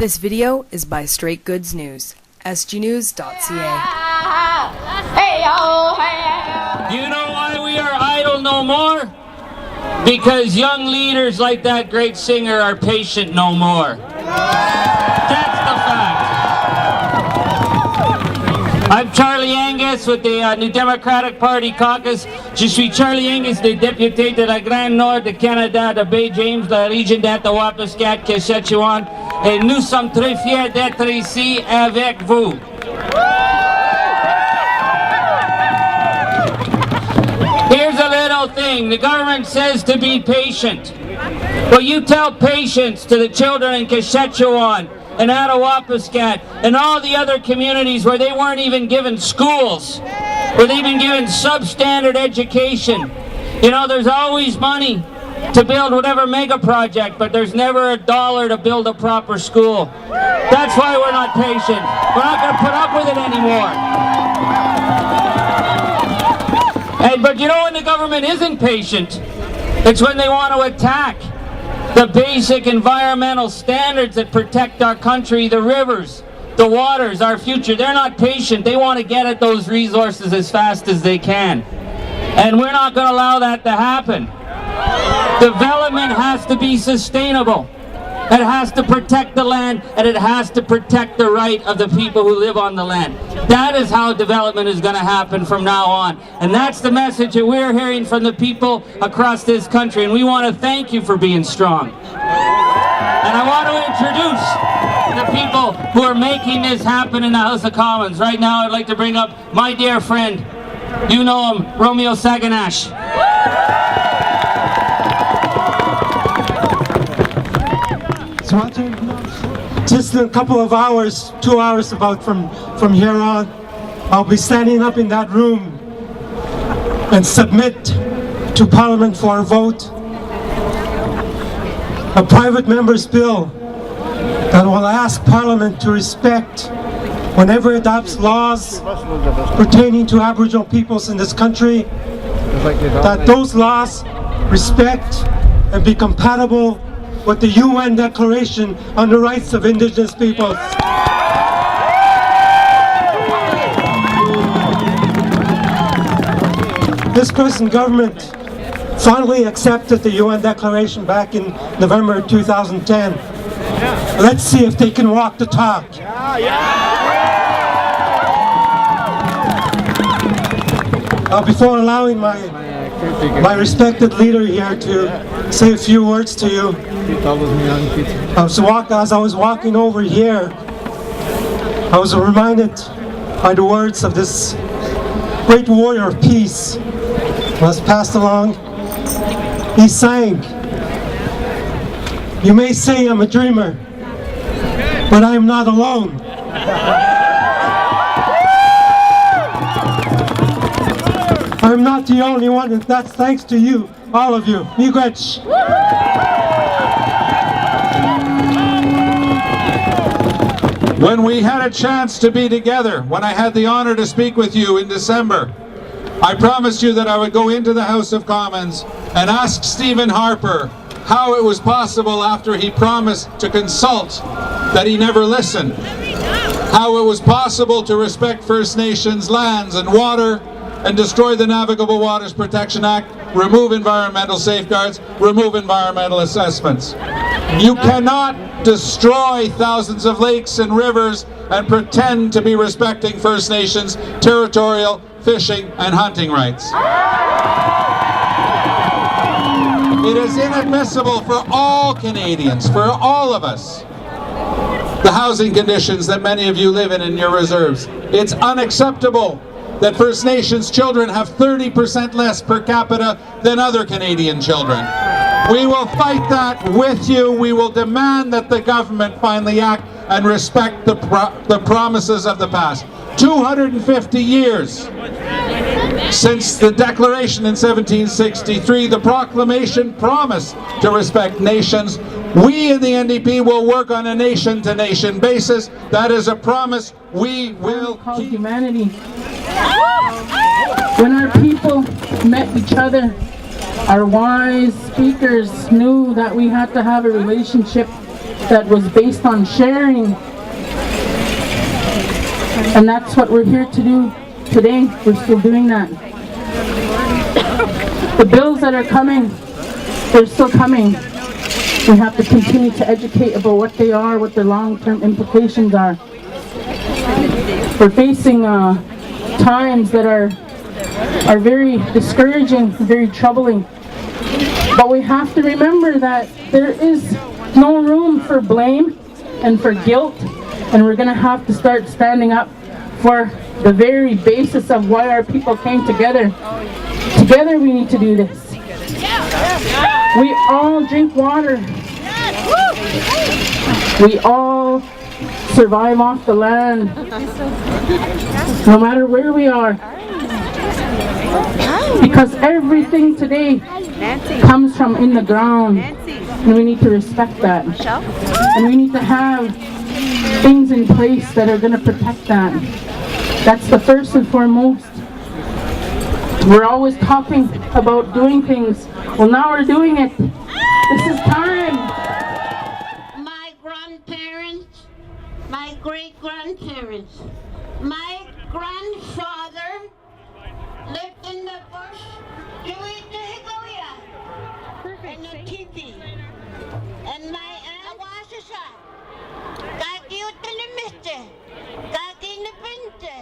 This video is by Straight Goods News, SGNews.ca. You know why we are idle no more? Because young leaders like that great singer are patient no more. That's the fact. I'm Charlie Angus with the New Democratic Party caucus. Je suis Charlie Angus, le député de la Grande Nord de Canada, de Bay James, la région d'Attawapiskat, Saskatchewan, et nous sommes très fiers d'être ici avec vous. Here's a little thing. The government says to be patient. Well, you tell patience to the children in Saskatchewan and Attawapiskat and all the other communities where they weren't even given schools, where they've been given substandard education. You know, there's always money to build whatever mega project, but there's never a dollar to build a proper school. That's why we're not patient. We're not going to put up with it anymore. But you know when the government isn't patient? It's when they want to attack the basic environmental standards that protect our country, the rivers, the waters, our future. They're not patient. They want to get at those resources as fast as they can. And we're not going to allow that to happen. Development has to be sustainable. It has to protect the land, and it has to protect the right of the people who live on the land. That is how development is going to happen from now on. And that's the message that we're hearing from the people across this country. And we want to thank you for being strong. And I want to introduce the people who are making this happen in the House of Commons. Right now, I'd like to bring up my dear friend. You know him, Romeo Saganash. Just in a couple of hours, 2 hours about from here on, I'll be standing up in that room and submit to Parliament for a vote a private member's bill that will ask Parliament to respect, whenever it adopts laws pertaining to Aboriginal peoples in this country, that those laws respect and be compatible with the UN Declaration on the Rights of Indigenous Peoples. This present government finally accepted the UN Declaration back in November 2010. Let's see if they can walk the talk. Before allowing my respected leader here to say a few words to you, as I was walking over here, I was reminded by the words of this great warrior of peace who was passed along. He sang, "You may say I'm a dreamer, but I am not alone." I'm not the only one, and that's thanks to you, all of you. Miigwech. When we had a chance to be together, when I had the honor to speak with you in December, I promised you that I would go into the House of Commons and ask Stephen Harper how it was possible, after he promised to consult, that he never listened. How it was possible to respect First Nations lands and water and destroy the Navigable Waters Protection Act, remove environmental safeguards, remove environmental assessments. You cannot destroy thousands of lakes and rivers and pretend to be respecting First Nations territorial, fishing and hunting rights. It is inadmissible for all Canadians, for all of us, the housing conditions that many of you live in your reserves. It's unacceptable that First Nations children have 30% less per capita than other Canadian children. We will fight that with you. We will demand that the government finally act and respect the promises of the past. 250 years since the declaration in 1763, the proclamation promised to respect nations. We in the NDP will work on a nation-to-nation basis. That is a promise we will keep. Humanity. When our people met each other, our wise speakers knew that we had to have a relationship that was based on sharing. And that's what we're here to do today. We're still doing that. The bills that are coming, they're still coming. We have to continue to educate about what they are, what their long-term implications are. We're facing times that are very discouraging, very troubling. But we have to remember that there is no room for blame and for guilt, and we're going to have to start standing up for the very basis of why our people came together. Together we need to do this. We all drink water. We all survive off the land, no matter where we are. Because everything today comes from in the ground, and we need to respect that. And we need to have things in place that are going to protect that. That's the first and foremost. We're always talking about doing things. Well, now we're doing it. This is time. My grandparents, my great-grandparents, my grandfather lived in the bush doing the higoya and the teepee. And my aunt was a shot. Kaki utan na miste, kaki na pinte.